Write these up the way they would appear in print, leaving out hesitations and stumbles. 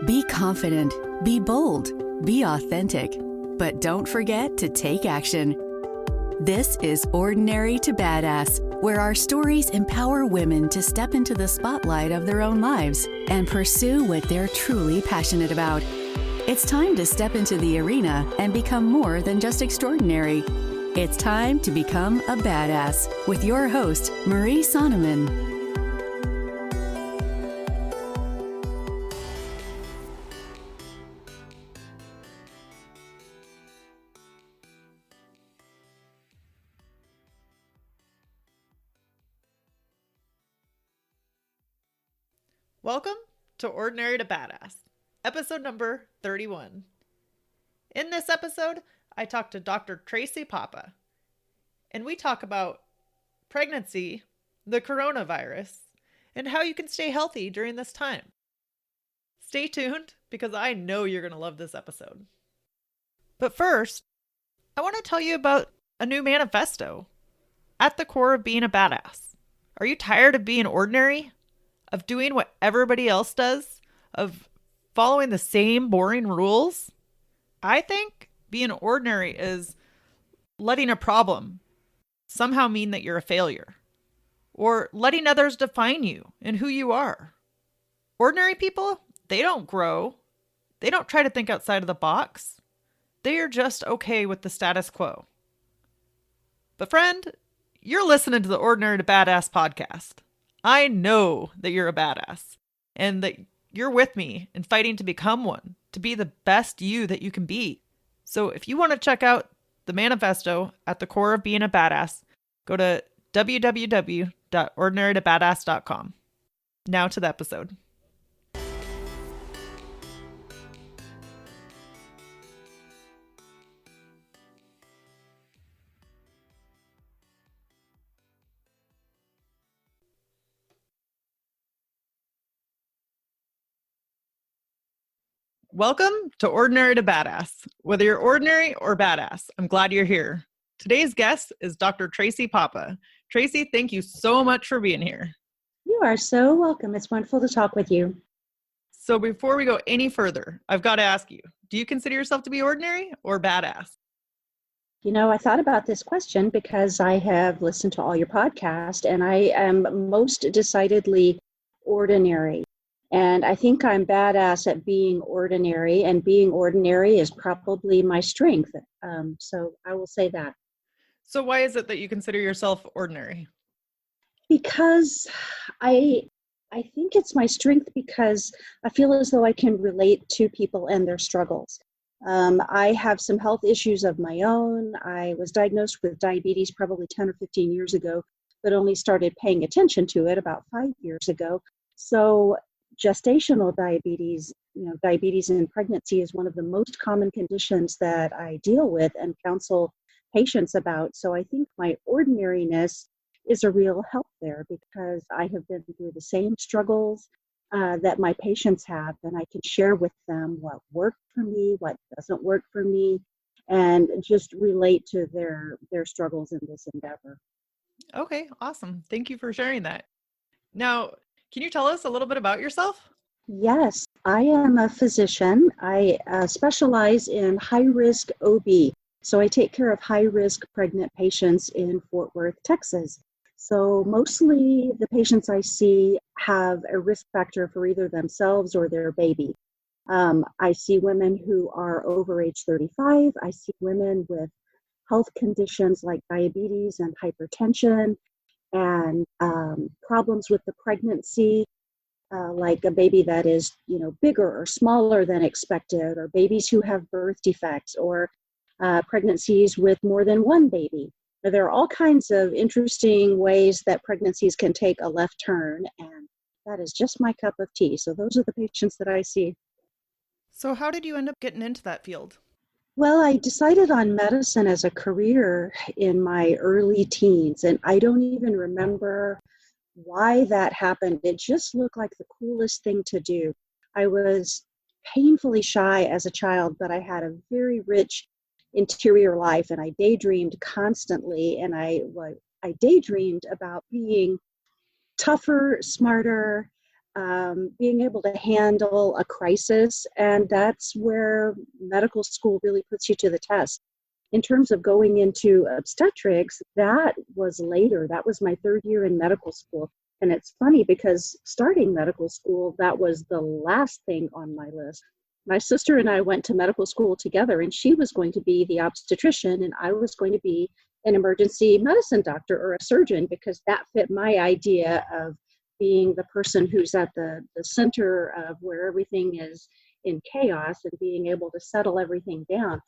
Be confident, be bold, be authentic, but don't forget to take action. This is Ordinary to Badass, where our stories empower women to step into the spotlight of their own lives and pursue what they're truly passionate about. It's time to step into the arena and become more than just extraordinary. It's time to become a badass with your host, Marie Sonneman. Welcome to Ordinary to Badass, episode number 31. In this episode, I talk to Dr. Tracy Papa, and we talk about pregnancy, the coronavirus, and how you can stay healthy during this time. Stay tuned because I know you're going to love this episode. But first, I want to tell you about a new manifesto, At the Core of Being a Badass. Are you tired of being ordinary? Of doing what everybody else does? Of following the same boring rules? I think being ordinary is letting a problem somehow mean that you're a failure, or letting others define you and who you are. Ordinary people, they don't grow. They don't try to think outside of the box. They are just okay with the status quo. But friend, you're listening to the Ordinary to Badass podcast. I know that you're a badass and that you're with me in fighting to become one, to be the best you that you can be. So if you want to check out the manifesto At the Core of Being a Badass, go to www.ordinarytobadass.com. Now to the episode. Welcome to Ordinary to Badass. Whether you're ordinary or badass, I'm glad you're here. Today's guest is Dr. Tracy Papa. Tracy, thank you so much for being here. You are so welcome. It's wonderful to talk with you. So before we go any further, I've got to ask you, do you consider yourself to be ordinary or badass? You know, I thought about this question because I have listened to all your podcasts, and I am most decidedly ordinary. And I think I'm badass at being ordinary, and being ordinary is probably my strength. So I will say that. So why is it that you consider yourself ordinary? Because I think it's my strength because I feel as though I can relate to people and their struggles. I have some health issues of my own. I was diagnosed with diabetes probably 10 or 15 years ago, but only started paying attention to it about 5 years ago. So gestational diabetes, diabetes in pregnancy is one of the most common conditions that I deal with and counsel patients about. So I think my ordinariness is a real help there because I have been through the same struggles that my patients have, and I can share with them what worked for me, what doesn't work for me, and just relate to their struggles in this endeavor. Okay, awesome. Thank you for sharing that. Now, can you tell us a little bit about yourself? Yes, I am a physician. I specialize in high-risk OB. So I take care of high-risk pregnant patients in Fort Worth, Texas. So mostly the patients I see have a risk factor for either themselves or their baby. I see women who are over age 35. I see women with health conditions like diabetes and hypertension and problems with the pregnancy, like a baby that is, bigger or smaller than expected, or babies who have birth defects, or pregnancies with more than one baby. Now, there are all kinds of interesting ways that pregnancies can take a left turn, and that is just my cup of tea. So those are the patients that I see. So how did you end up getting into that field? Well, I decided on medicine as a career in my early teens, and I don't even remember why that happened. It just looked like the coolest thing to do. I was painfully shy as a child, but I had a very rich interior life, and I daydreamed constantly, and I daydreamed about being tougher, smarter, being able to handle a crisis. And that's where medical school really puts you to the test. In terms of going into obstetrics, that was later. That was my third year in medical school. And it's funny because starting medical school, that was the last thing on my list. My sister and I went to medical school together, and she was going to be the obstetrician, and I was going to be an emergency medicine doctor or a surgeon, because that fit my idea of being the person who's at the center of where everything is in chaos and being able to settle everything down.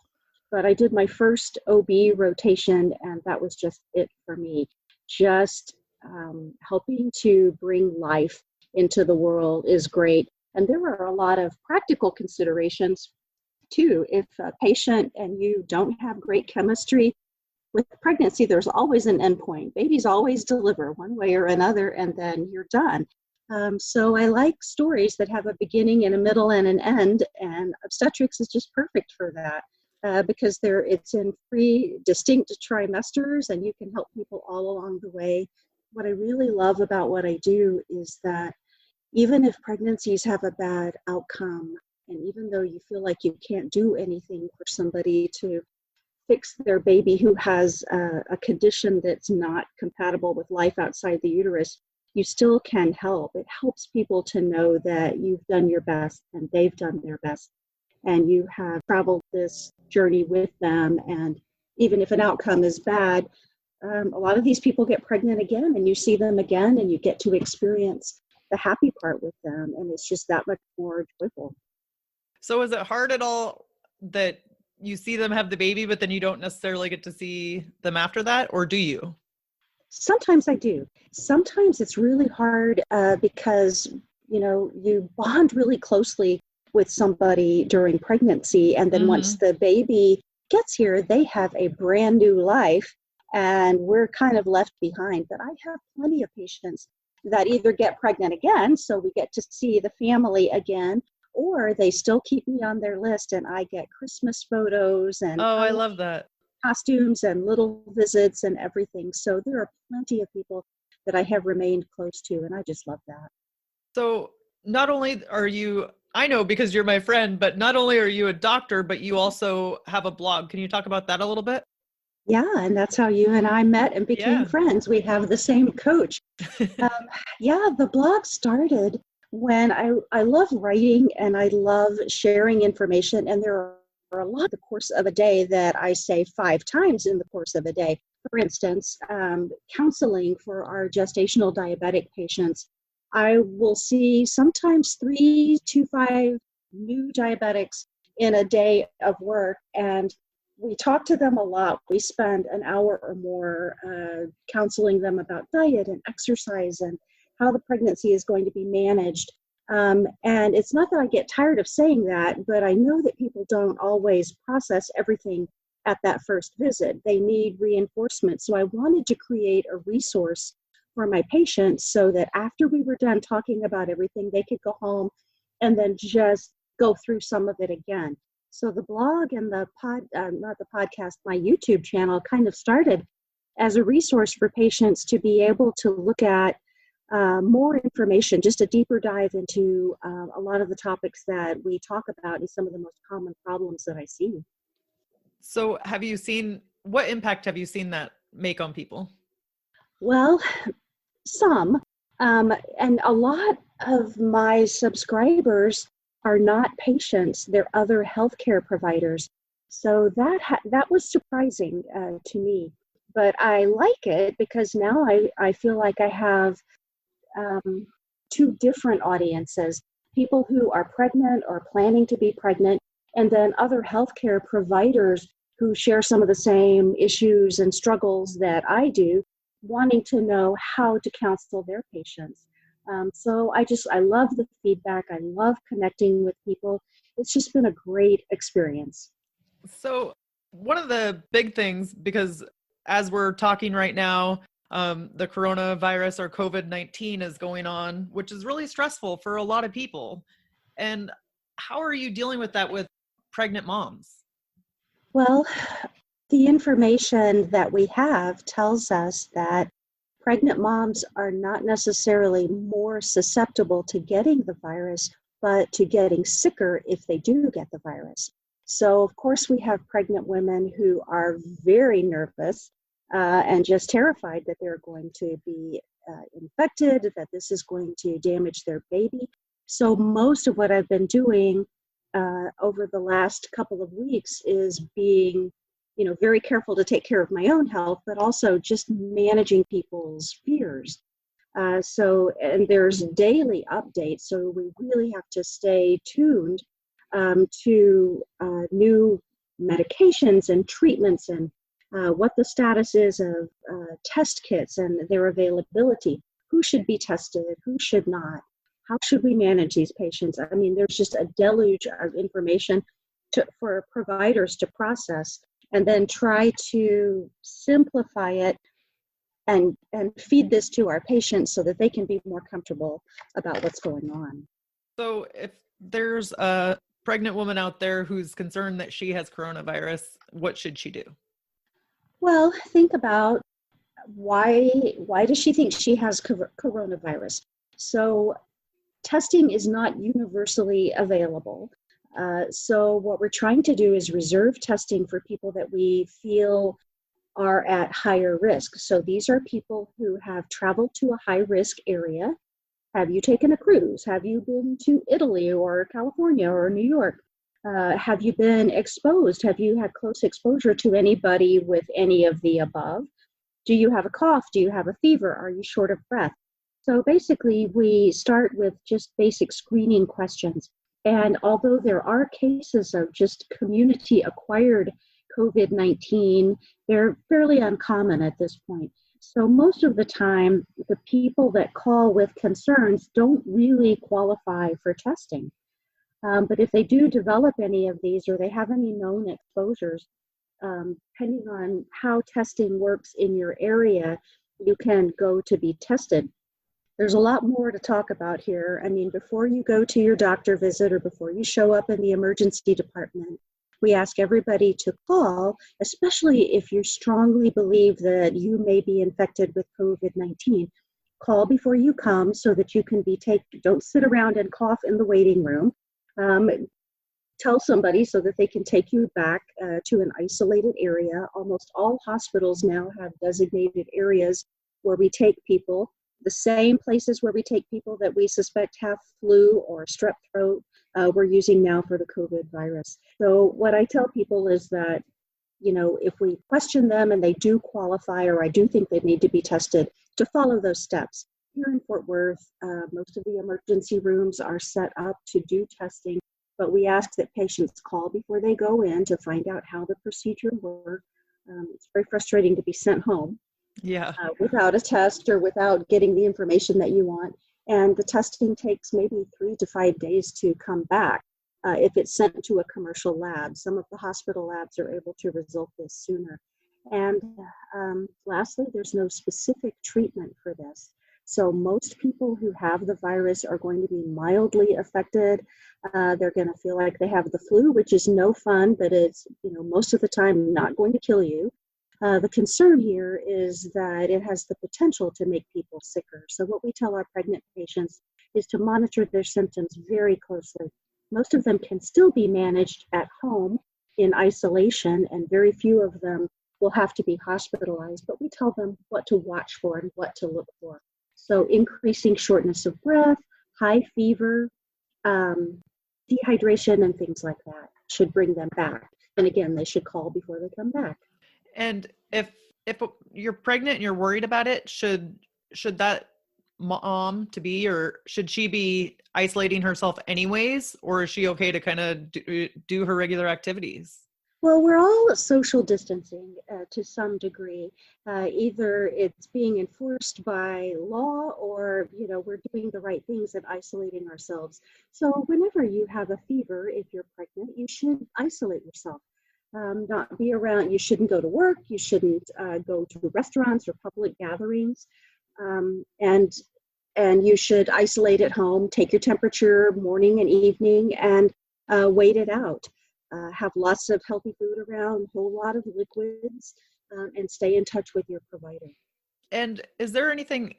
But I did my first OB rotation, and that was just it for me. Just helping to bring life into the world is great. And there are a lot of practical considerations too. If a patient and you don't have great chemistry with pregnancy, there's always an endpoint. Babies always deliver one way or another, and then you're done. So I like stories that have a beginning and a middle and an end, and obstetrics is just perfect for that. Because it's in 3 distinct trimesters, and you can help people all along the way. What I really love about what I do is that even if pregnancies have a bad outcome, and even though you feel like you can't do anything for somebody to fix their baby who has a condition that's not compatible with life outside the uterus, you still can help. It helps people to know that you've done your best and they've done their best, and you have traveled this journey with them. And even if an outcome is bad, a lot of these people get pregnant again, and you see them again, and you get to experience the happy part with them. And it's just that much more joyful. So is it hard at all that you see them have the baby, but then you don't necessarily get to see them after that? Or do you? Sometimes I do. Sometimes it's really hard because, you bond really closely with somebody during pregnancy. And then once the baby gets here, they have a brand new life, and we're kind of left behind. But I have plenty of patients that either get pregnant again, so we get to see the family again, or they still keep me on their list, and I get Christmas photos and I love that. costumes and little visits and everything. So there are plenty of people that I have remained close to, and I just love that. So not only are you, I know because you're my friend, but not only are you a doctor, but you also have a blog. Can you talk about that a little bit? Yeah, and that's how you and I met and became friends. We have the same coach. The blog started when I love writing and I love sharing information. And there are a lot in the course of a day that I say 5 times in the course of a day. For instance, counseling for our gestational diabetic patients. I will see sometimes 3 to 5 new diabetics in a day of work, and we talk to them a lot. We spend an hour or more counseling them about diet and exercise and how the pregnancy is going to be managed. And it's not that I get tired of saying that, but I know that people don't always process everything at that first visit. They need reinforcement. So I wanted to create a resource for my patients so that after we were done talking about everything, they could go home and then just go through some of it again. So the blog and the my YouTube channel kind of started as a resource for patients to be able to look at more information, just a deeper dive into a lot of the topics that we talk about and some of the most common problems that I see. So what impact have you seen that make on people? Well, some, and a lot of my subscribers are not patients, they're other healthcare providers. So that was surprising to me, but I like it because now I feel like I have 2 different audiences, people who are pregnant or planning to be pregnant, and then other healthcare providers who share some of the same issues and struggles that I do, wanting to know how to counsel their patients. So I love the feedback. I love connecting with people. It's just been a great experience. So one of the big things, because as we're talking right now, the coronavirus or COVID-19 is going on, which is really stressful for a lot of people. And how are you dealing with that with pregnant moms? Well, the information that we have tells us that pregnant moms are not necessarily more susceptible to getting the virus, but to getting sicker if they do get the virus. So, of course, we have pregnant women who are very nervous and just terrified that they're going to be infected, that this is going to damage their baby. So most of what I've been doing over the last couple of weeks is being, very careful to take care of my own health, but also just managing people's fears. And there's daily updates, so we really have to stay tuned to new medications and treatments and what the status is of test kits and their availability. Who should be tested? Who should not? How should we manage these patients? I mean, there's just a deluge of information for providers to process and then try to simplify it and feed this to our patients so that they can be more comfortable about what's going on. So if there's a pregnant woman out there who's concerned that she has coronavirus, what should she do? Well, think about why does she think she has coronavirus? So testing is not universally available. So what we're trying to do is reserve testing for people that we feel are at higher risk. So these are people who have traveled to a high risk area. Have you taken a cruise? Have you been to Italy or California or New York? Have you been exposed? Have you had close exposure to anybody with any of the above? Do you have a cough? Do you have a fever? Are you short of breath? So basically, we start with just basic screening questions. And although there are cases of just community-acquired COVID-19, they're fairly uncommon at this point. So most of the time, the people that call with concerns don't really qualify for testing. But if they do develop any of these or they have any known exposures, depending on how testing works in your area, you can go to be tested. There's a lot more to talk about here. I mean, before you go to your doctor visit or before you show up in the emergency department, we ask everybody to call, especially if you strongly believe that you may be infected with COVID-19. Call before you come so that you can be taken. Don't sit around and cough in the waiting room. Tell somebody so that they can take you back to an isolated area. Almost all hospitals now have designated areas where we take people. The same places where we take people that we suspect have flu or strep throat, we're using now for the COVID virus. So what I tell people is that, if we question them and they do qualify, or I do think they need to be tested, to follow those steps. Here in Fort Worth, most of the emergency rooms are set up to do testing, but we ask that patients call before they go in to find out how the procedure works. It's very frustrating to be sent home. Yeah. Without a test or without getting the information that you want. And the testing takes maybe 3 to 5 days to come back if it's sent to a commercial lab. Some of the hospital labs are able to result this sooner. And lastly, there's no specific treatment for this. So most people who have the virus are going to be mildly affected. They're going to feel like they have the flu, which is no fun, but it's, most of the time not going to kill you. The concern here is that it has the potential to make people sicker. So what we tell our pregnant patients is to monitor their symptoms very closely. Most of them can still be managed at home in isolation, and very few of them will have to be hospitalized, but we tell them what to watch for and what to look for. So increasing shortness of breath, high fever, dehydration, and things like that should bring them back. And again, they should call before they come back. And if you're pregnant and you're worried about it, should that mom to be, or should she be isolating herself anyways, or is she okay to kind of do her regular activities? Well, we're all social distancing to some degree. Either it's being enforced by law or, we're doing the right things and isolating ourselves. So whenever you have a fever, if you're pregnant, you should isolate yourself. Not be around, you shouldn't go to work, you shouldn't go to restaurants or public gatherings, and you should isolate at home, take your temperature morning and evening, and wait it out. Have lots of healthy food around, a whole lot of liquids, and stay in touch with your provider. And is there any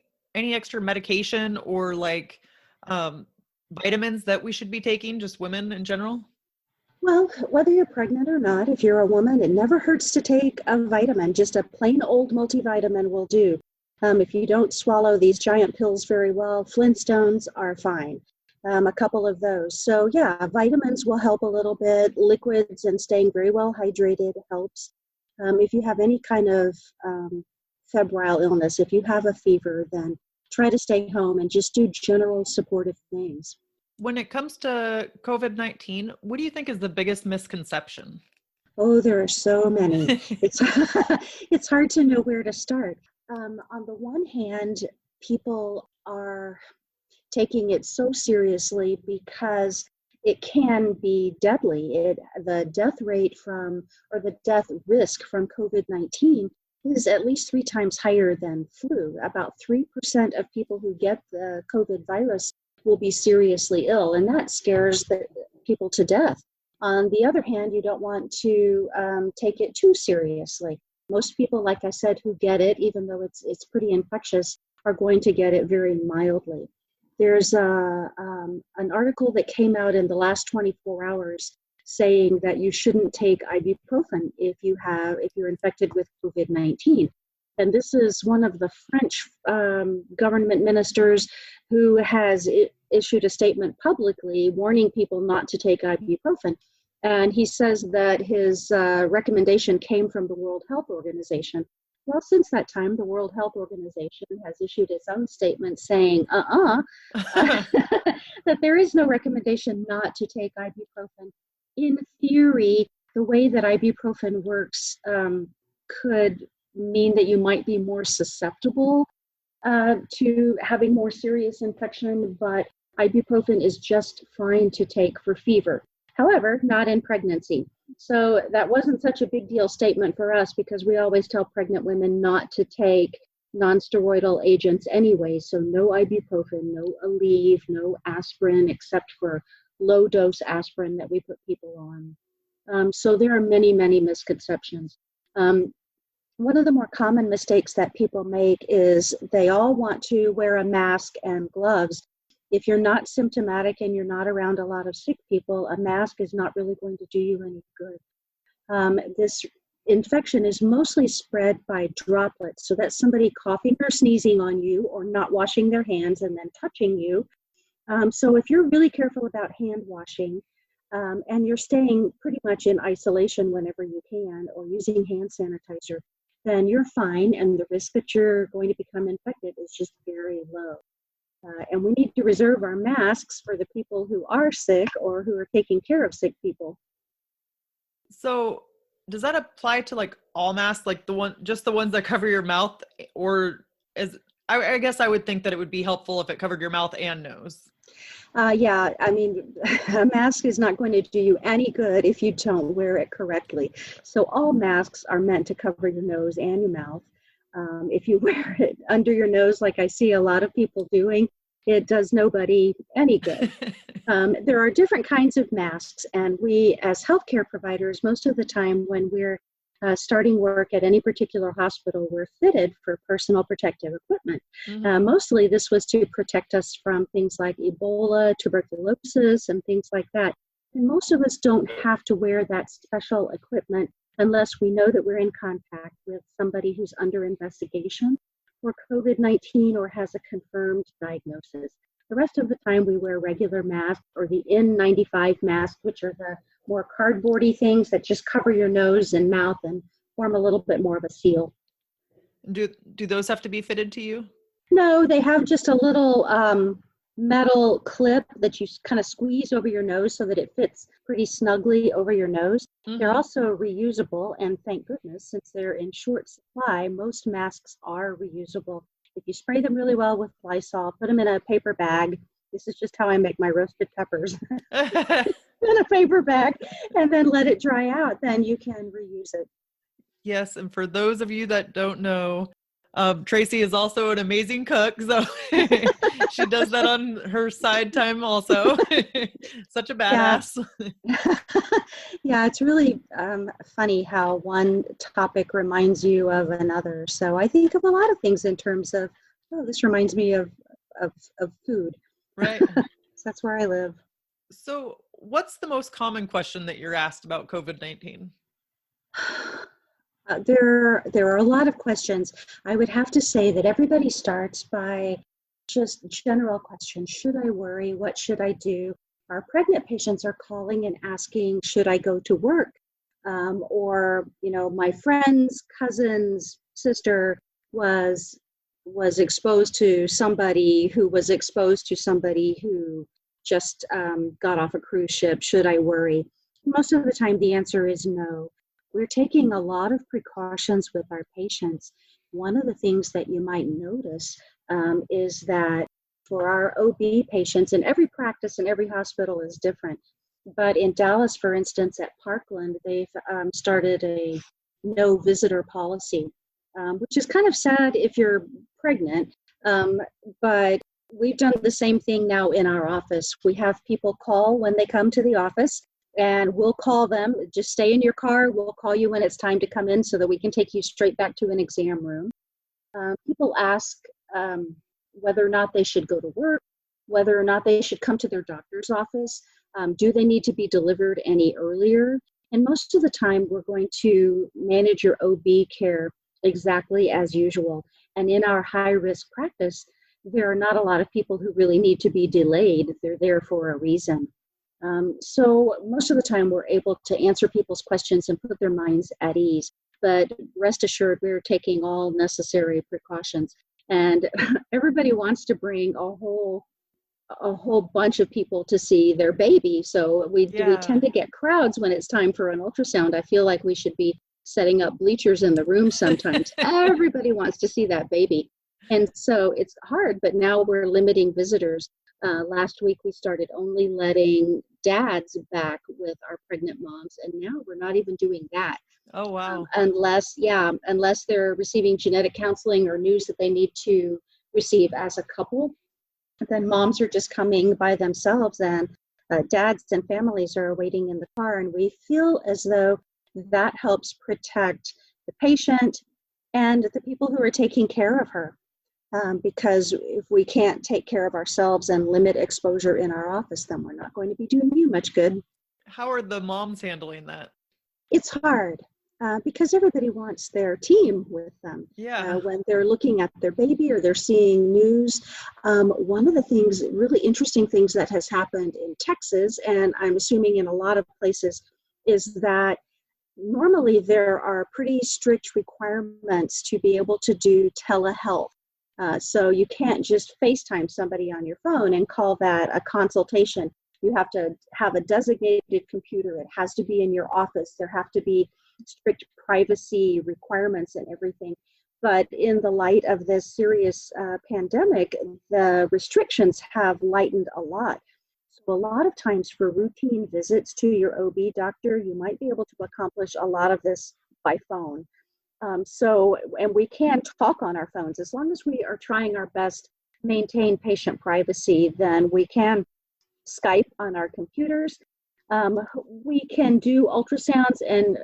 extra medication or like vitamins that we should be taking, just women in general? Well, whether you're pregnant or not, if you're a woman, it never hurts to take a vitamin. Just a plain old multivitamin will do. If you don't swallow these giant pills very well, Flintstones are fine. A couple of those. So yeah, vitamins will help a little bit. Liquids and staying very well hydrated helps. If you have any kind of febrile illness, if you have a fever, then try to stay home and just do general supportive things. When it comes to COVID-19, what do you think is the biggest misconception? Oh, there are so many. It's it's hard to know where to start. On the one hand, people are taking it so seriously because it can be deadly. The death rate from, or the death risk from COVID-19 is at least 3 times higher than flu. About 3% of people who get the COVID virus will be seriously ill, and that scares people to death. On the other hand, you don't want to take it too seriously. Most people, like I said, who get it, even though it's pretty infectious, are going to get it very mildly. There's an article that came out in the last 24 hours saying that you shouldn't take ibuprofen if you're infected with COVID-19. And this is one of the French government ministers who has issued a statement publicly warning people not to take ibuprofen. And he says that his recommendation came from the World Health Organization. Well, since that time, the World Health Organization has issued its own statement saying, that there is no recommendation not to take ibuprofen. In theory, the way that ibuprofen works could mean that you might be more susceptible to having more serious infection, but ibuprofen is just fine to take for fever. However, not in pregnancy. So that wasn't such a big deal statement for us because we always tell pregnant women not to take nonsteroidal agents anyway. So no ibuprofen, no Aleve, no aspirin, except for low dose aspirin that we put people on. So there are many, many misconceptions. One of the more common mistakes that people make is they all want to wear a mask and gloves. If you're not symptomatic and you're not around a lot of sick people, a mask is not really going to do you any good. This infection is mostly spread by droplets. So that's somebody coughing or sneezing on you or not washing their hands and then touching you. So if you're really careful about hand washing and you're staying pretty much in isolation whenever you can or using hand sanitizer, then you're fine and the risk that you're going to become infected is just very low. And we need to reserve our masks for the people who are sick or who are taking care of sick people. So does that apply to like all masks, like just the ones that cover your mouth, or I guess I would think that it would be helpful if it covered your mouth and nose. Yeah, I mean, a mask is not going to do you any good if you don't wear it correctly. So all masks are meant to cover your nose and your mouth. If you wear it under your nose, like I see a lot of people doing, it does nobody any good. There are different kinds of masks, and we as healthcare providers, most of the time when we're starting work at any particular hospital, we're fitted for personal protective equipment. Mm-hmm. Mostly this was to protect us from things like Ebola, tuberculosis, and things like that. And most of us don't have to wear that special equipment unless we know that we're in contact with somebody who's under investigation for COVID-19 or has a confirmed diagnosis. The rest of the time we wear regular masks or the N95 masks, which are the more cardboardy things that just cover your nose and mouth and form a little bit more of a seal. Do those have to be fitted to you? No, they have just a little metal clip that you kind of squeeze over your nose so that it fits pretty snugly over your nose. Mm-hmm. They're also reusable, and thank goodness, since they're in short supply, most masks are reusable. If you spray them really well with Lysol, put them in a paper bag. This is just how I make my roasted peppers. In a paper bag, and then let it dry out, then you can reuse it. Yes, and for those of you that don't know, Tracy is also an amazing cook, so she does that on her side time also. Such a Yeah. badass. Yeah, it's really funny how one topic reminds you of another. So I think of a lot of things in terms of, oh, this reminds me of, of food. Right. So that's where I live. So, what's the most common question that you're asked about COVID-19? There are a lot of questions. I would have to say that everybody starts by just general questions. Should I worry? What should I do? Our pregnant patients are calling and asking, should I go to work? Or, my friend's cousin's sister was was exposed to somebody who was exposed to somebody who just got off a cruise ship. Should I worry? Most of the time, the answer is no. We're taking a lot of precautions with our patients. One of the things that you might notice is that for our OB patients, and every practice and every hospital is different, but in Dallas, for instance, at Parkland, they've started a no visitor policy, which is kind of sad if you're pregnant, um, but we've done the same thing now in our office. We have people call when they come to the office, and we'll call them, just stay in your car. We'll call you when it's time to come in so that we can take you straight back to an exam room. People ask whether or not they should go to work, whether or not they should come to their doctor's office. Do they need to be delivered any earlier? And most of the time, we're going to manage your OB care exactly as usual. And in our high risk practice, there are not a lot of people who really need to be delayed. They're there for a reason. So most of the time we're able to answer people's questions and put their minds at ease. But rest assured, we're taking all necessary precautions. And everybody wants to bring a whole bunch of people to see their baby. So we tend to get crowds when it's time for an ultrasound. I feel like we should be setting up bleachers in the room sometimes. Everybody wants to see that baby. And so it's hard, but now we're limiting visitors. Last week, we started only letting dads back with our pregnant moms, and now we're not even doing that. Oh, wow. Unless they're receiving genetic counseling or news that they need to receive as a couple, then moms are just coming by themselves, and dads and families are waiting in the car. And we feel as though that helps protect the patient and the people who are taking care of her. Because if we can't take care of ourselves and limit exposure in our office, then we're not going to be doing you much good. How are the moms handling that? It's hard because everybody wants their team with them. Yeah. When they're looking at their baby or they're seeing news. One of the things, really interesting things that has happened in Texas, and I'm assuming in a lot of places, is that normally there are pretty strict requirements to be able to do telehealth. So you can't just FaceTime somebody on your phone and call that a consultation. You have to have a designated computer. It has to be in your office. There have to be strict privacy requirements and everything. But in the light of this serious pandemic, the restrictions have lightened a lot. So a lot of times for routine visits to your OB doctor, you might be able to accomplish a lot of this by phone. And we can talk on our phones. As long as we are trying our best to maintain patient privacy, then we can Skype on our computers. We can do ultrasounds, and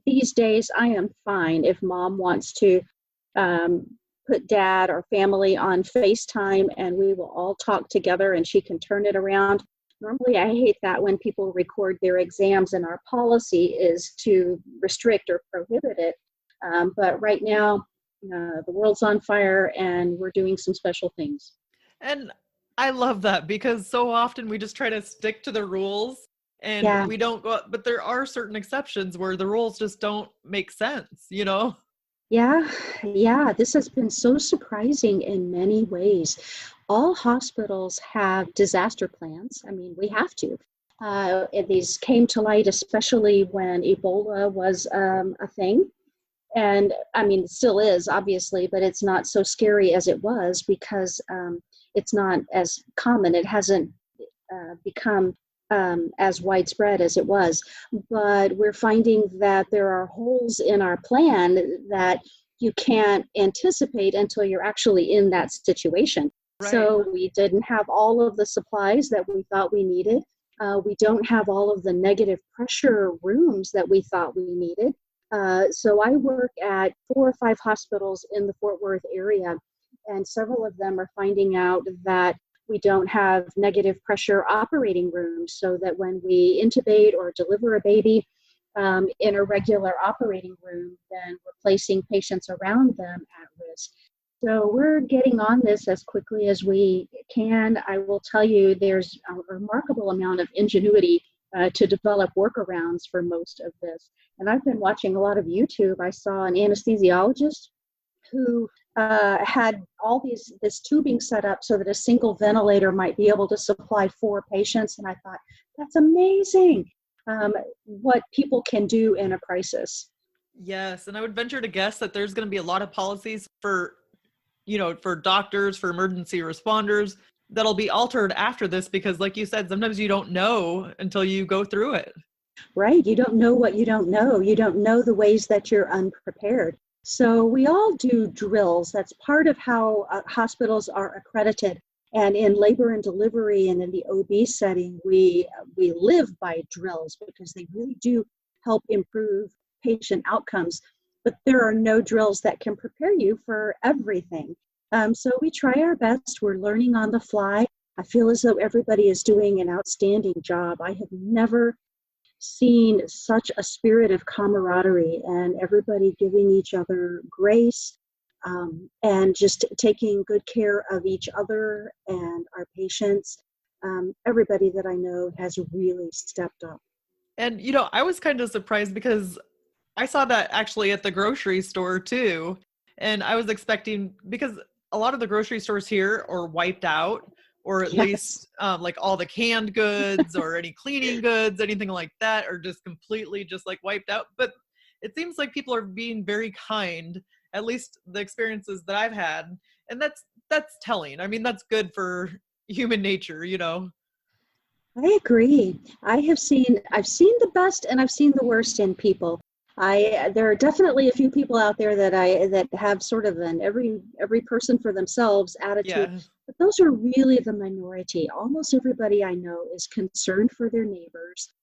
these days I am fine if mom wants to put dad or family on FaceTime, and we will all talk together and she can turn it around. Normally, I hate that when people record their exams, and our policy is to restrict or prohibit it. But right now, the world's on fire, and we're doing some special things. And I love that, because so often we just try to stick to the rules and we don't go, but there are certain exceptions where the rules just don't make sense, Yeah, this has been so surprising in many ways. All hospitals have disaster plans. I mean, we have to. And these came to light, especially when Ebola was a thing. And I mean, it still is, obviously, but it's not so scary as it was because it's not as common. It hasn't become as widespread as it was. But we're finding that there are holes in our plan that you can't anticipate until you're actually in that situation. Right. So we didn't have all of the supplies that we thought we needed. We don't have all of the negative pressure rooms that we thought we needed. So I work at 4 or 5 hospitals in the Fort Worth area, and several of them are finding out that we don't have negative pressure operating rooms, so that when we intubate or deliver a baby in a regular operating room, then we're placing patients around them at risk. So we're getting on this as quickly as we can. I will tell you, there's a remarkable amount of ingenuity to develop workarounds for most of this. And I've been watching a lot of YouTube. I saw an anesthesiologist who had all this tubing set up so that a single ventilator might be able to supply 4 patients. And I thought, that's amazing what people can do in a crisis. Yes. And I would venture to guess that there's going to be a lot of policies for, for doctors, for emergency responders, that'll be altered after this, because like you said, sometimes you don't know until you go through it. Right. You don't know what you don't know. You don't know the ways that you're unprepared. So we all do drills. That's part of how hospitals are accredited. And in labor and delivery and in the OB setting, we live by drills because they really do help improve patient outcomes. But there are no drills that can prepare you for everything. So we try our best. We're learning on the fly. I feel as though everybody is doing an outstanding job. I have never seen such a spirit of camaraderie and everybody giving each other grace and just taking good care of each other and our patients. Everybody that I know has really stepped up. And, I was kind of surprised because I saw that actually at the grocery store too. And I was expecting, because a lot of the grocery stores here are wiped out, or at least like all the canned goods or any cleaning goods, anything like that, are just completely just like wiped out. But it seems like people are being very kind, at least the experiences that I've had. And that's telling. I mean, that's good for human nature, I agree. I've seen the best and I've seen the worst in people. There are definitely a few people out there that have sort of an every person for themselves attitude. Yeah. But those are really the minority. Almost everybody I know is concerned for their neighbors.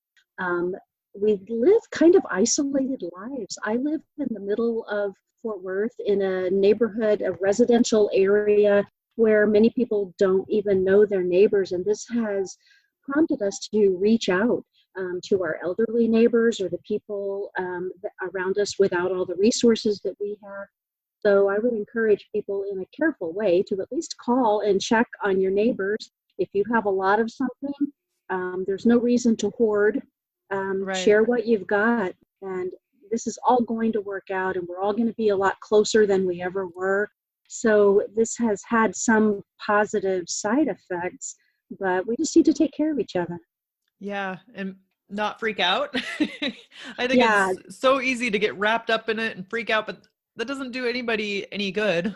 We live kind of isolated lives. I live in the middle of Fort Worth in a neighborhood, a residential area where many people don't even know their neighbors. And this has prompted us to reach out to our elderly neighbors or the people around us without all the resources that we have. So I would encourage people in a careful way to at least call and check on your neighbors. If you have a lot of something, there's no reason to hoard. Right. Share what you've got. And this is all going to work out, and we're all going to be a lot closer than we ever were. So this has had some positive side effects, but we just need to take care of each other. Yeah. And not freak out. I think it's so easy to get wrapped up in it and freak out, but that doesn't do anybody any good.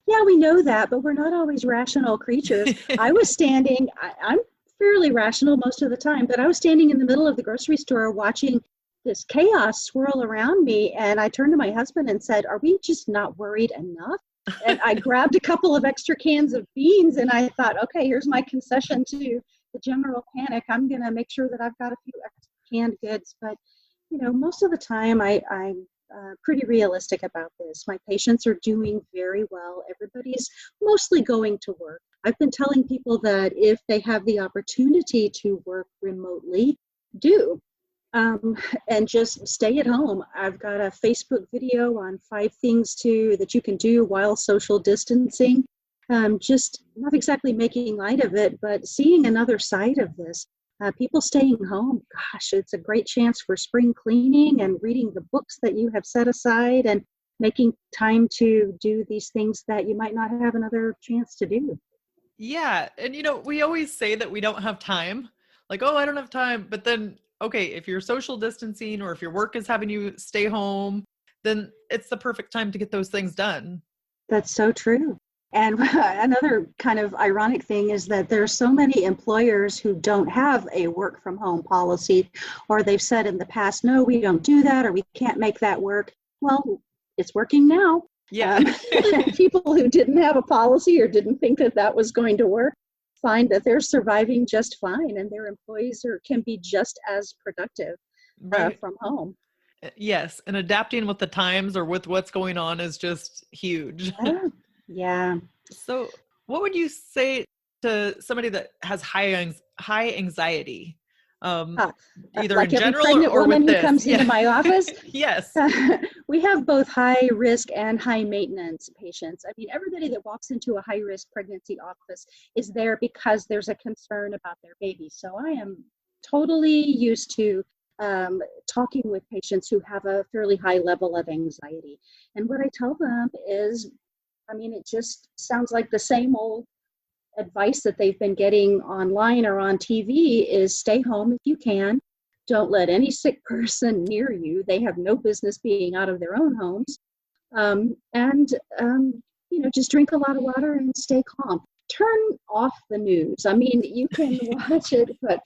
Yeah, we know that, but we're not always rational creatures. I was standing, I'm fairly rational most of the time, but I was standing in the middle of the grocery store watching this chaos swirl around me, and I turned to my husband and said, "Are we just not worried enough?" And I grabbed a couple of extra cans of beans, and I thought, okay, here's my concession to the general panic. I'm going to make sure that I've got a few extra canned goods. But, most of the time I'm pretty realistic about this. My patients are doing very well. Everybody's mostly going to work. I've been telling people that if they have the opportunity to work remotely, do. And just stay at home. I've got a Facebook video on 5 things that you can do while social distancing. Just not exactly making light of it, but seeing another side of this. People staying home, gosh, it's a great chance for spring cleaning and reading the books that you have set aside and making time to do these things that you might not have another chance to do. Yeah. And, we always say that we don't have time. Like, oh, I don't have time. But then, okay, if you're social distancing or if your work is having you stay home, then it's the perfect time to get those things done. That's so true. And another kind of ironic thing is that there are so many employers who don't have a work from home policy, or they've said in the past, no, we don't do that, or we can't make that work. Well, it's working now. Yeah. People who didn't have a policy or didn't think that that was going to work find that they're surviving just fine, and their employees can be just as productive Right. from home. Yes. And adapting with the times or with what's going on is just huge. Yeah. So what would you say to somebody that has high anxiety? Um, Either Like in every general pregnant or woman with who this. comes into my office. Yes. We have both high risk and high maintenance patients. I mean, everybody that walks into a high risk pregnancy office is there because there's a concern about their baby. So I am totally used to talking with patients who have a fairly high level of anxiety. And what I tell them is, I mean, it just sounds like the same old advice that they've been getting online or on TV is stay home if you can. Don't let any sick person near you. They have no business being out of their own homes. Just drink a lot of water and stay calm. Turn off the news. I mean, you can watch it, but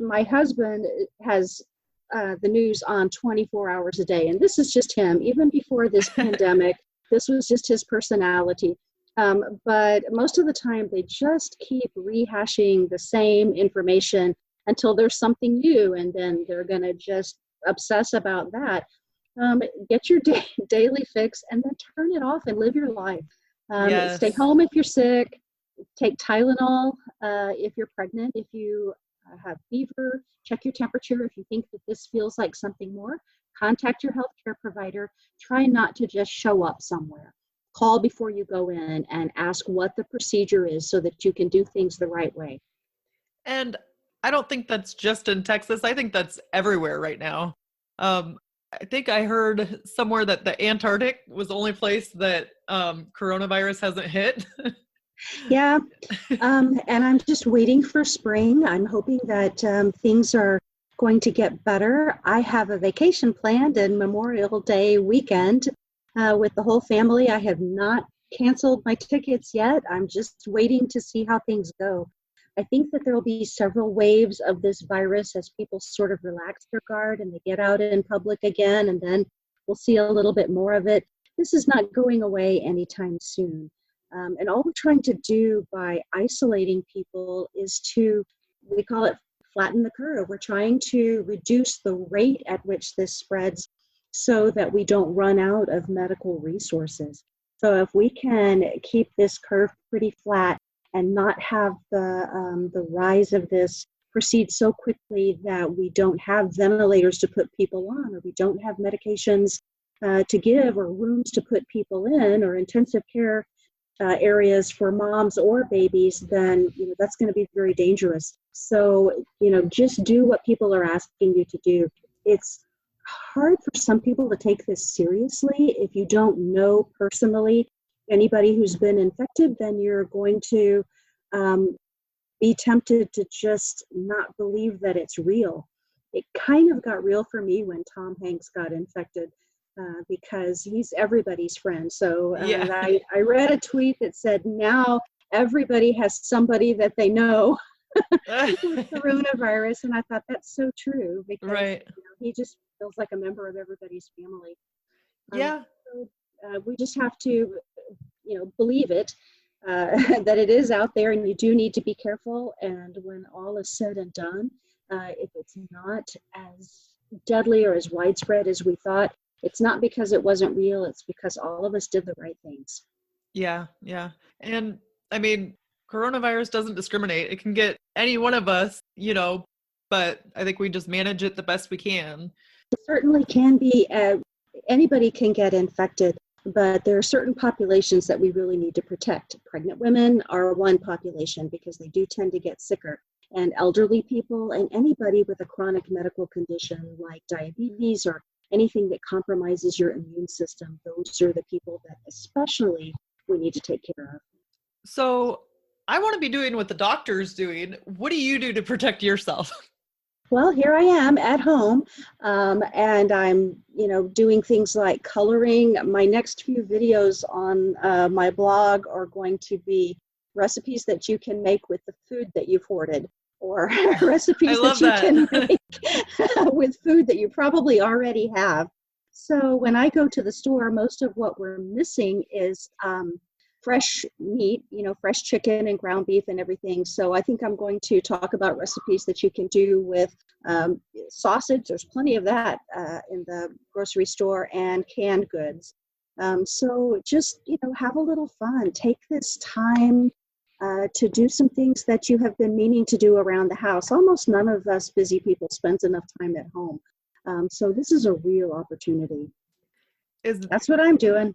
my husband has the news on 24 hours a day. And this is just him. Even before this pandemic, this was just his personality. But most of the time, they just keep rehashing the same information until there's something new, and then they're going to just obsess about that. Get your daily fix and then turn it off and live your life. Yes. Stay home if you're sick. Take Tylenol if you're pregnant. If you have fever, check your temperature. If you think that this feels like something more, contact your healthcare provider. Try not to just show up somewhere. Call before you go in and ask what the procedure is so that you can do things the right way. And I don't think that's just in Texas. I think that's everywhere right now. I think I heard somewhere that the Antarctic was the only place that coronavirus hasn't hit. Yeah. And I'm just waiting for spring. I'm hoping that things are going to get better. I have a vacation planned in Memorial Day weekend with the whole family. I have not canceled my tickets yet. I'm just waiting to see how things go. I think that there will be several waves of this virus as people sort of relax their guard and they get out in public again, and then we'll see a little bit more of it. This is not going away anytime soon. And all we're trying to do by isolating people is we call it flatten the curve. We're trying to reduce the rate at which this spreads so that we don't run out of medical resources. So if we can keep this curve pretty flat and not have the rise of this proceed so quickly that we don't have ventilators to put people on, or we don't have medications to give, or rooms to put people in, or intensive care areas for moms or babies, then that's going to be very dangerous. So just do what people are asking you to do. It's hard for some people to take this seriously. If you don't know personally anybody who's been infected, then you're going to be tempted to just not believe that it's real. It kind of got real for me when Tom Hanks got infected. Because he's everybody's friend. So I read a tweet that said now everybody has somebody that they know with coronavirus, and I thought that's so true because he just feels like a member of everybody's family. So, we just have to, believe it, that it is out there, and you do need to be careful. And when all is said and done, if it's not as deadly or as widespread as we thought, it's not because it wasn't real. It's because all of us did the right things. Yeah. And I mean, coronavirus doesn't discriminate. It can get any one of us, but I think we just manage it the best we can. It certainly can be. Anybody can get infected, but there are certain populations that we really need to protect. Pregnant women are one population because they do tend to get sicker. And elderly people and anybody with a chronic medical condition like diabetes or anything that compromises your immune system, those are the people that especially we need to take care of. So I want to be doing what the doctor's doing. What do you do to protect yourself? Well, here I am at home, and I'm, doing things like coloring. My next few videos on my blog are going to be recipes that you can make with the food that you've hoarded, or recipes that you can make with food that you probably already have. So when I go to the store, most of what we're missing is fresh meat, fresh chicken and ground beef and everything. So I think I'm going to talk about recipes that you can do with sausage. There's plenty of that in the grocery store, and canned goods. So just, have a little fun. Take this time to do some things that you have been meaning to do around the house. Almost none of us busy people spends enough time at home. So this is a real opportunity. That's what I'm doing.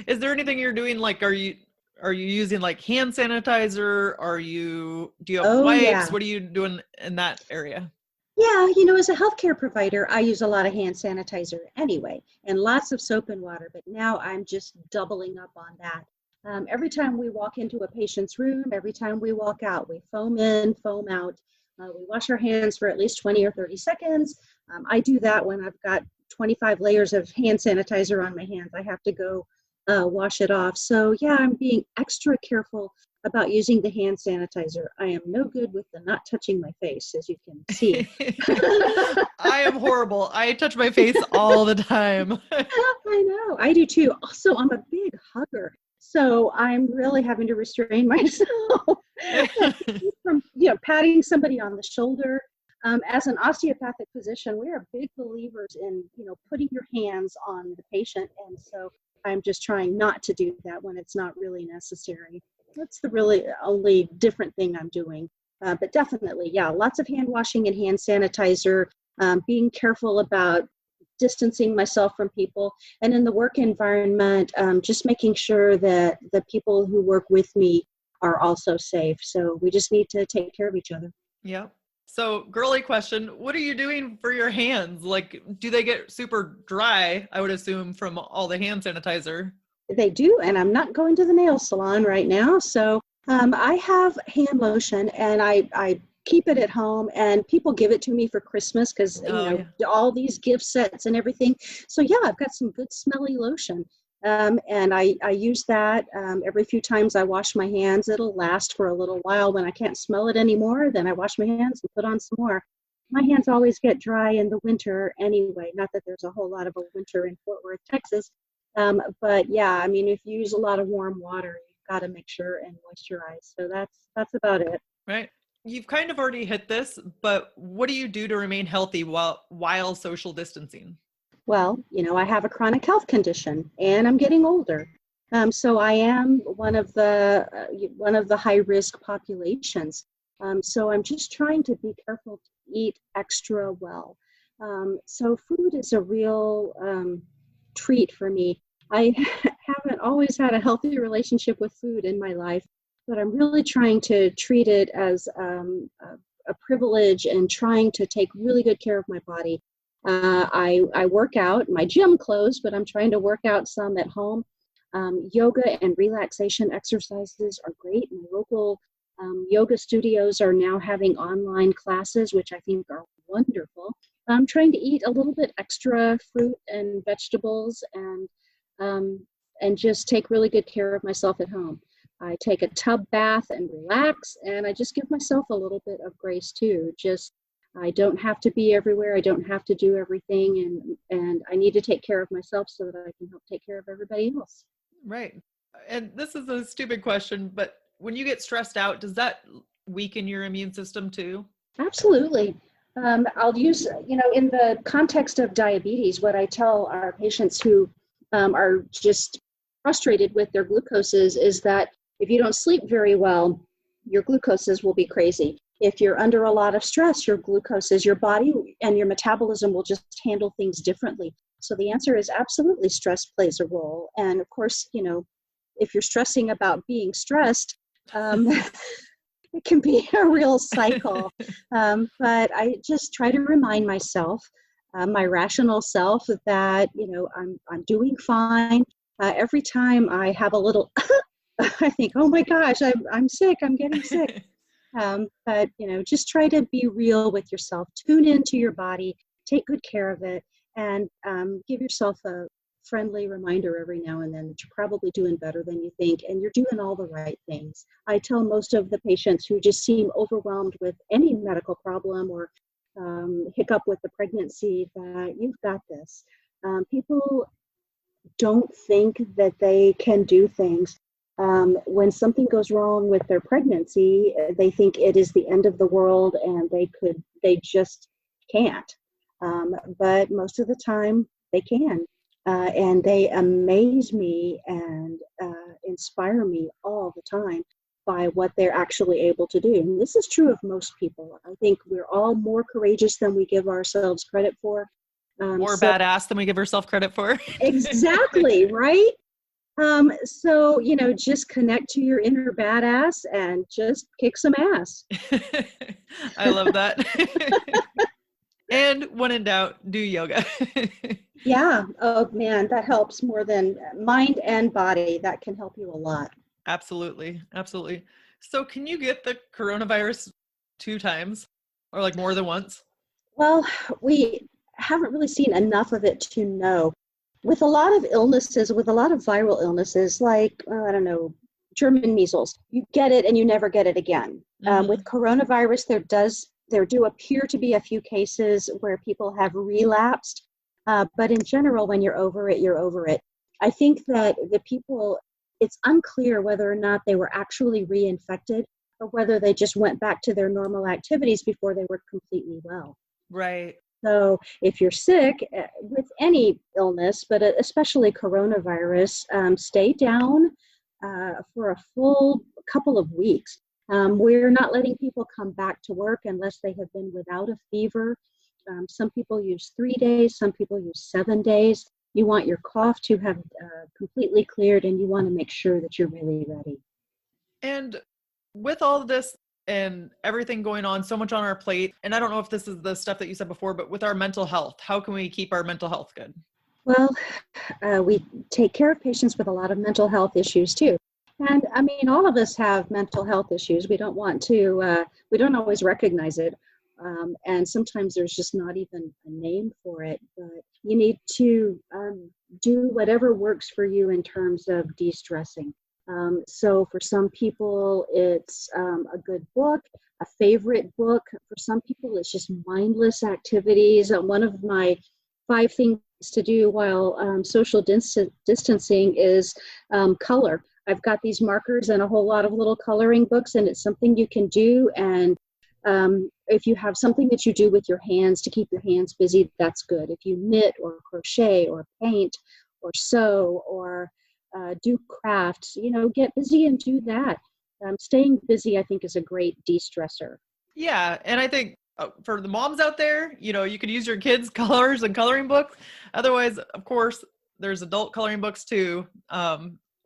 Is there anything you're doing? Like, are you using like hand sanitizer? Do you have wipes? Yeah. What are you doing in that area? Yeah, as a healthcare provider, I use a lot of hand sanitizer anyway, and lots of soap and water, but now I'm just doubling up on that. Every time we walk into a patient's room, every time we walk out, we foam in, foam out. We wash our hands for at least 20 or 30 seconds. I do that when I've got 25 layers of hand sanitizer on my hands. I have to go wash it off. So yeah, I'm being extra careful about using the hand sanitizer. I am no good with the not touching my face, as you can see. I am horrible. I touch my face all the time. I know, I do too. Also, I'm a big hugger, so I'm really having to restrain myself from, patting somebody on the shoulder. As an osteopathic physician, we are big believers in, putting your hands on the patient, and so I'm just trying not to do that when it's not really necessary. That's the really only different thing I'm doing. But definitely, yeah, lots of hand washing and hand sanitizer, being careful about distancing myself from people. And in the work environment, just making sure that the people who work with me are also safe. So we just need to take care of each other. Yeah. So, girly question, what are you doing for your hands? Like, do they get super dry, I would assume, from all the hand sanitizer? They do, and I'm not going to the nail salon right now. So I have hand lotion, and I keep it at home, and people give it to me for Christmas because, all these gift sets and everything. So yeah, I've got some good smelly lotion. And I use that every few times I wash my hands. It'll last for a little while. When I can't smell it anymore, then I wash my hands and put on some more. My hands always get dry in the winter anyway. Not that there's a whole lot of a winter in Fort Worth, Texas. But yeah, I mean, if you use a lot of warm water, you've got to make sure and moisturize. So that's about it. Right. You've kind of already hit this, but what do you do to remain healthy while social distancing? Well, I have a chronic health condition, and I'm getting older. So I am one of the high risk populations. So I'm just trying to be careful to eat extra well. So food is a real treat for me. I haven't always had a healthy relationship with food in my life, but I'm really trying to treat it as a privilege and trying to take really good care of my body. I work out. My gym closed, but I'm trying to work out some at home. Yoga and relaxation exercises are great. My local yoga studios are now having online classes, which I think are wonderful. I'm trying to eat a little bit extra fruit and vegetables, and just take really good care of myself at home. I take a tub bath and relax, and I just give myself a little bit of grace too. I don't have to be everywhere. I don't have to do everything, and I need to take care of myself so that I can help take care of everybody else. Right. And this is a stupid question, but when you get stressed out, does that weaken your immune system too? Absolutely. I'll use, in the context of diabetes, what I tell our patients who are just frustrated with their glucoses is that if you don't sleep very well, your glucoses will be crazy. If you're under a lot of stress, your body and your metabolism will just handle things differently. So the answer is absolutely stress plays a role. And of course, if you're stressing about being stressed, it can be a real cycle. But I just try to remind myself, my rational self, that, I'm doing fine. Every time I have a little, I think, oh my gosh, I'm sick, I'm getting sick. But, just try to be real with yourself. Tune into your body, take good care of it, and give yourself a friendly reminder every now and then that you're probably doing better than you think, and you're doing all the right things. I tell most of the patients who just seem overwhelmed with any medical problem or hiccup with the pregnancy that you've got this. People don't think that they can do things. When something goes wrong with their pregnancy, they think it is the end of the world and they just can't. But most of the time they can. And they amaze me and inspire me all the time by what they're actually able to do. And this is true of most people. I think we're all more courageous than we give ourselves credit for. More badass than we give ourselves credit for. Exactly, right? So, just connect to your inner badass and just kick some ass. I love that. And when in doubt, do yoga. Yeah. Oh, man, that helps more than mind and body. That can help you a lot. Absolutely. Absolutely. So can you get the coronavirus 2 times or like more than once? Well, we haven't really seen enough of it to know. With a lot of illnesses, with a lot of viral illnesses, like, I don't know, German measles, you get it and you never get it again. With coronavirus, there do appear to be a few cases where people have relapsed. But in general, when you're over it, you're over it. I think that it's unclear whether or not they were actually reinfected or whether they just went back to their normal activities before they were completely well. Right. So if you're sick with any illness, but especially coronavirus, stay down for a full couple of weeks. We're not letting people come back to work unless they have been without a fever. Some people use 3 days, some people use 7 days. You want your cough to have completely cleared, and you want to make sure that you're really ready. And with all of this and everything going on, so much on our plate, and I don't know if this is the stuff that you said before, but with our mental health, how can we keep our mental health good? Well, we take care of patients with a lot of mental health issues too. And I mean, all of us have mental health issues. We don't always recognize it. And sometimes there's just not even a name for it, but you need to do whatever works for you in terms of de-stressing. So for some people, it's a good book, a favorite book. For some people, it's just mindless activities. One of my 5 things to do while social distancing is color. I've got these markers and a whole lot of little coloring books, and it's something you can do. And if you have something that you do with your hands to keep your hands busy, that's good. If you knit or crochet or paint or sew or do crafts, get busy and do that. Staying busy, I think, is a great de-stressor. Yeah. And I think for the moms out there, you could use your kids' colors and coloring books. Otherwise, of course, there's adult coloring books too.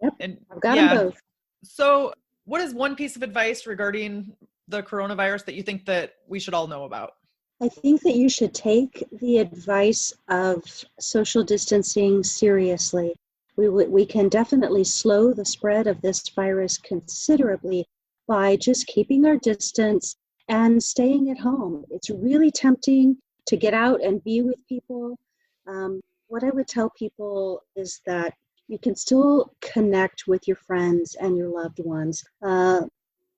Yep, and I've got them both. So what is one piece of advice regarding the coronavirus that you think that we should all know about? I think that you should take the advice of social distancing seriously. We can definitely slow the spread of this virus considerably by just keeping our distance and staying at home. It's really tempting to get out and be with people. What I would tell people is that you can still connect with your friends and your loved ones.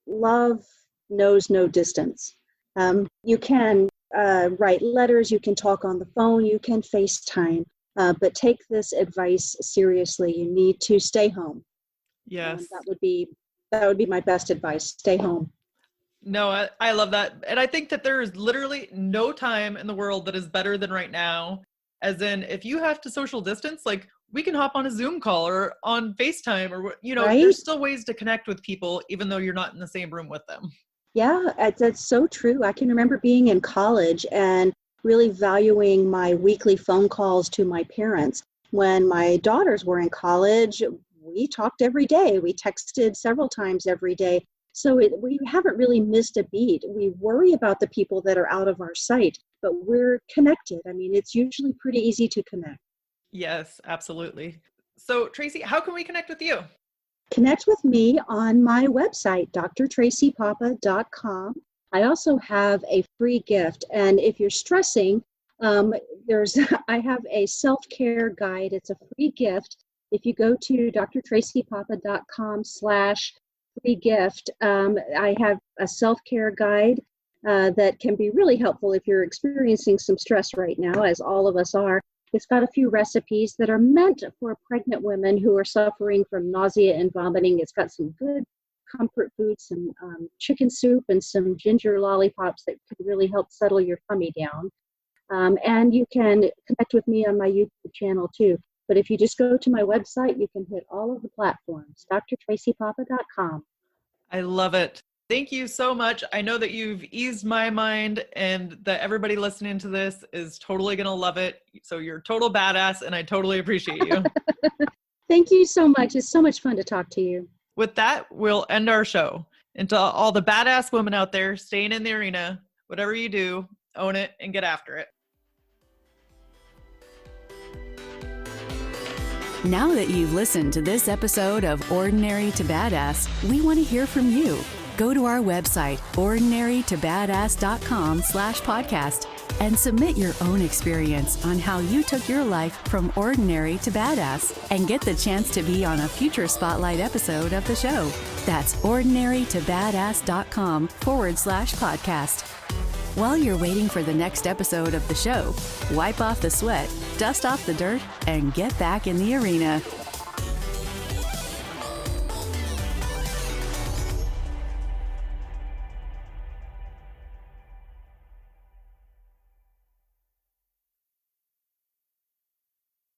Love knows no distance. You can write letters, you can talk on the phone, you can FaceTime, but take this advice seriously. You need to stay home. Yes. That would be my best advice. Stay home. No, I love that. And I think that there is literally no time in the world that is better than right now. As in, if you have to social distance, like we can hop on a Zoom call or on FaceTime or, Right? There's still ways to connect with people, even though you're not in the same room with them. Yeah, that's so true. I can remember being in college and really valuing my weekly phone calls to my parents. When my daughters were in college, we talked every day. We texted several times every day. So we haven't really missed a beat. We worry about the people that are out of our sight, but we're connected. I mean, it's usually pretty easy to connect. Yes, absolutely. So Tracy, how can we connect with you? Connect with me on my website, drtracypapa.com. I also have a free gift. And if you're stressing, I have a self-care guide. It's a free gift. If you go to drtracypapa.com/free gift, I have a self-care guide that can be really helpful if you're experiencing some stress right now, as all of us are. It's got a few recipes that are meant for pregnant women who are suffering from nausea and vomiting. It's got some good comfort food, some chicken soup and some ginger lollipops that could really help settle your tummy down. And you can connect with me on my YouTube channel too. But if you just go to my website, you can hit all of the platforms, drtracypapa.com. I love it. Thank you so much. I know that you've eased my mind and that everybody listening to this is totally going to love it. So you're a total badass and I totally appreciate you. Thank you so much. It's so much fun to talk to you. With that, we'll end our show. And to all the badass women out there staying in the arena, whatever you do, own it and get after it. Now that you've listened to this episode of Ordinary to Badass, we want to hear from you. Go to our website, ordinarytobadass.com/podcast, and submit your own experience on how you took your life from ordinary to badass and get the chance to be on a future spotlight episode of the show. That's ordinarytobadass.com/podcast. While you're waiting for the next episode of the show, wipe off the sweat, dust off the dirt, and get back in the arena.